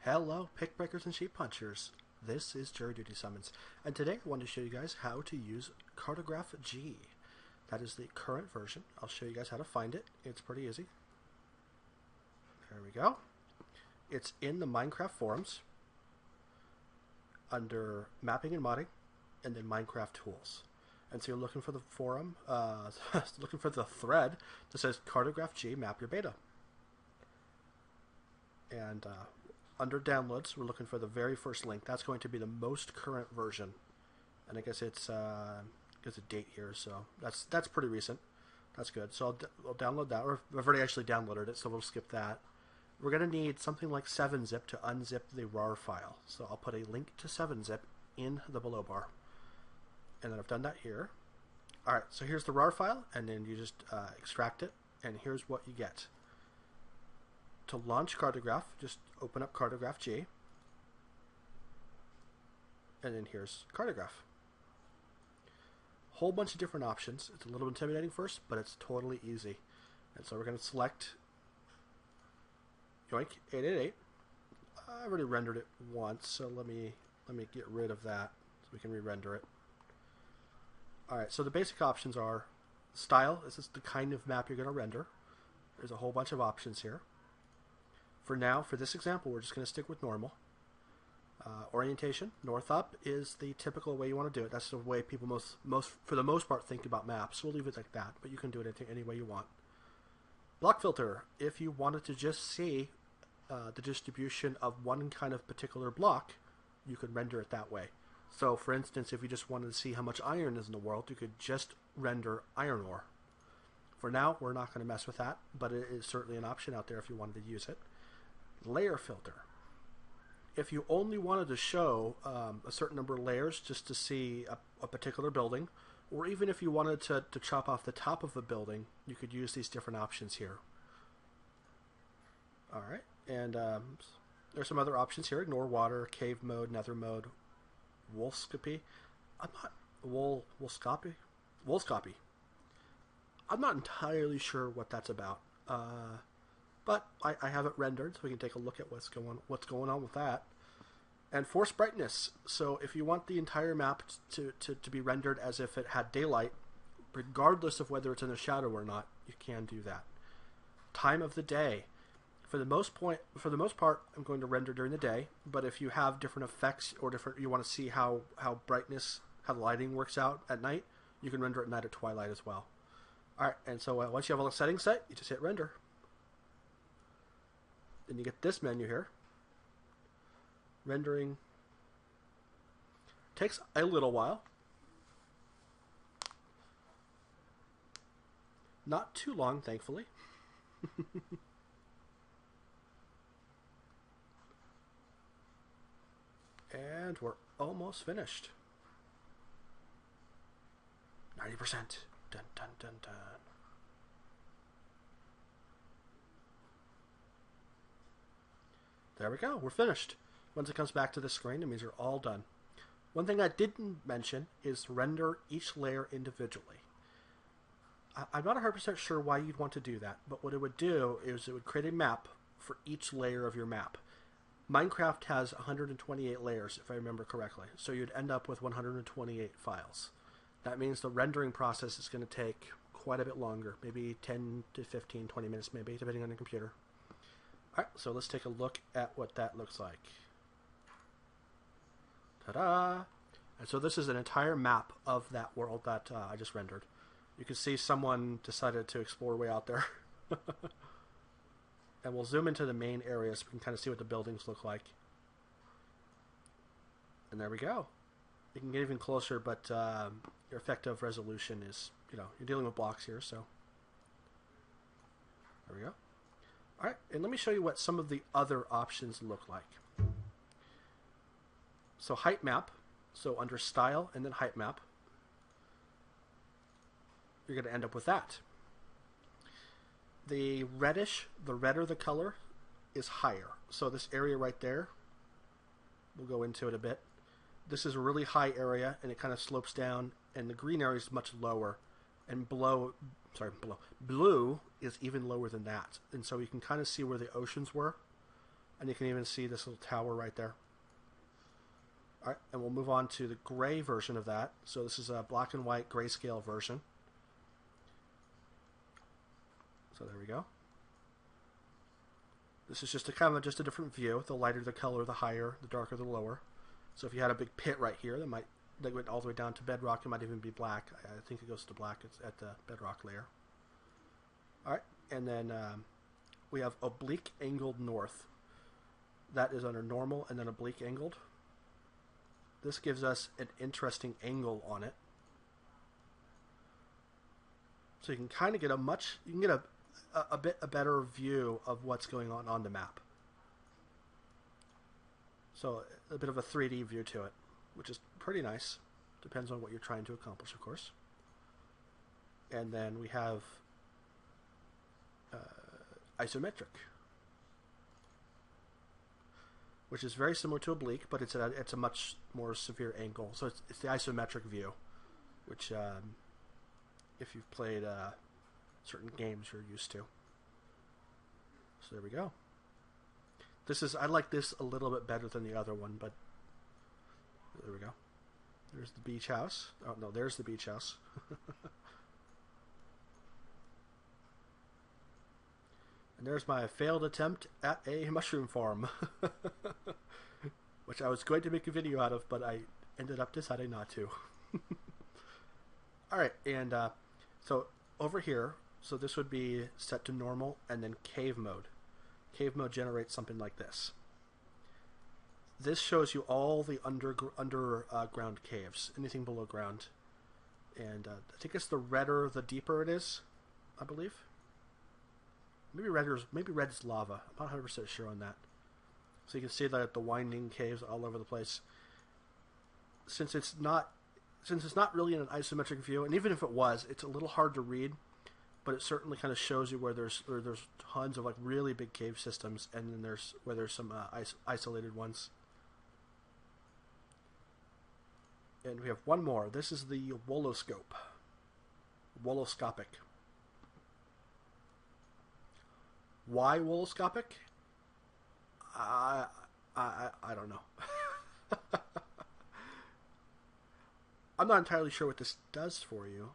Hello, pick breakers and sheep punchers. This is JuryDutySummons, and today I want to show you guys how to use Cartograph G. That is the current version. I'll show you guys how to find it. It's pretty easy. There we go. It's in the Minecraft forums under mapping and modding, and then Minecraft tools. And so you're looking for the forum, looking for the thread that says Cartograph G, map your beta. And under downloads, we're looking for the very first link. That's going to be the most current version. And I guess it's there's a date here, so that's pretty recent. That's good. So I'll download that. I've already actually downloaded it, so we'll skip that. We're going to need something like 7-zip to unzip the RAR file. So I'll put a link to 7-zip in the below bar. And then I've done that here. Alright, so here's the RAR file, and then you just extract it, and here's what you get. To launch Cartograph, just open up Cartograph G, and then here's Cartograph. Whole bunch of different options. It's a little intimidating first, but it's totally easy. And so we're going to select Yoink 888. I've already rendered it once, so let me get rid of that so we can re-render it. Alright, so the basic options are style. This is the kind of map you're going to render. There's a whole bunch of options here. For now, for this example, we're just going to stick with normal. Orientation, north up, is the typical way you want to do it. That's the way people for the most part, think about maps. We'll leave it like that, but you can do it any way you want. Block filter, if you wanted to just see the distribution of one kind of particular block, you could render it that way. So, for instance, if you just wanted to see how much iron is in the world, you could just render iron ore. For now, we're not going to mess with that, but it is certainly an option out there if you wanted to use it. Layer filter. If you only wanted to show a certain number of layers just to see a particular building, or even if you wanted to chop off the top of a building, you could use these different options here. Alright, and there's some other options here. Ignore water, cave mode, nether mode, wolfscopy. Wolfscopy. I'm not entirely sure what that's about. But I have it rendered, so we can take a look at what's going on with that. And force brightness. So if you want the entire map to be rendered as if it had daylight, regardless of whether it's in a shadow or not, you can do that. Time of the day. For the most part, I'm going to render during the day. But if you have different effects or you want to see how brightness, how the lighting works out at night, you can render at night or twilight as well. All right, and so once you have all the settings set, you just hit render. Then you get this menu here. Rendering takes a little while. Not too long, thankfully. And we're almost finished. 90%. Dun, dun, dun, dun. There we go, we're finished. Once it comes back to the screen, it means you're all done. One thing I didn't mention is render each layer individually. I'm not 100% sure why you'd want to do that, but what it would do is it would create a map for each layer of your map. Minecraft has 128 layers, if I remember correctly, so you'd end up with 128 files. That means the rendering process is going to take quite a bit longer, maybe 10 to 15, 20 minutes maybe, depending on your computer. Alright, so let's take a look at what that looks like. Ta-da! And so this is an entire map of that world that I just rendered. You can see someone decided to explore way out there. And we'll zoom into the main area so we can kind of see what the buildings look like. And there we go. You can get even closer, but your effective resolution is, you're dealing with blocks here, so. There we go. Alright, and let me show you what some of the other options look like. So height map, so under style and then height map, you're going to end up with that. The redder the color is higher. So this area right there, we'll go into it a bit. This is a really high area and it kind of slopes down, and the green area is much lower, and blue is even lower than that. And so you can kind of see where the oceans were. And you can even see this little tower right there. All right, and we'll move on to the gray version of that. So this is a black and white grayscale version. So there we go. This is just a kind of just a different view. The lighter the color, the higher. The darker, the lower. So if you had a big pit right here, that went all the way down to bedrock. It might even be black. I think it goes to black. It's at the bedrock layer. All right, and then we have oblique angled north. That is under normal and then oblique angled. This gives us an interesting angle on it. So you can kind of get a better view of what's going on the map. So a bit of a 3D view to it, which is pretty nice. Depends on what you're trying to accomplish, of course. And then we have isometric, which is very similar to oblique, but it's a much more severe angle. So it's the isometric view, which if you've played certain games, you're used to. So there we go. I like this a little bit better than the other one, but there we go. There's the beach house. Oh no, there's the beach house. And there's my failed attempt at a mushroom farm, which I was going to make a video out of, but I ended up deciding not to. Alright, and so over here, so this would be set to normal and then cave mode. Cave mode generates something like this. This shows you all the underground caves, anything below ground. And I think it's the redder, the deeper it is, I believe. Maybe red's lava. I'm not 100% sure on that. So you can see that the winding caves all over the place. Since it's not really in an isometric view, and even if it was, it's a little hard to read. But it certainly kind of shows you where there's tons of like really big cave systems, and then where there's some isolated ones. And we have one more. This is the woloscope. Woloscopic. Why woloscopic? I don't know. I'm not entirely sure what this does for you.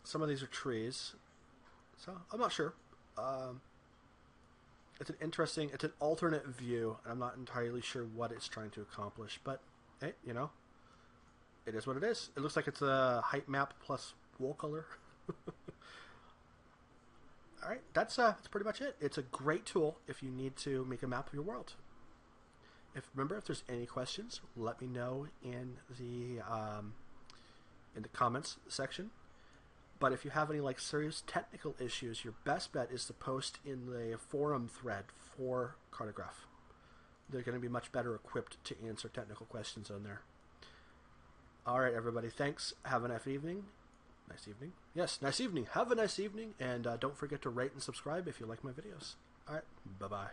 Some of these are trees, so I'm not sure. It's an alternate view. I'm not entirely sure what it's trying to accomplish, but hey, you know, it is what it is. It looks like it's a height map plus wool color. All right, that's pretty much it. It's a great tool if you need to make a map of your world. Remember, if there's any questions, let me know in the comments section. But if you have any like serious technical issues, your best bet is to post in the forum thread for Cartograph. They're going to be much better equipped to answer technical questions on there. All right, everybody. Thanks. Have a nice evening. Nice evening. Yes, nice evening. Have a nice evening. And don't forget to rate and subscribe if you like my videos. All right. Bye-bye.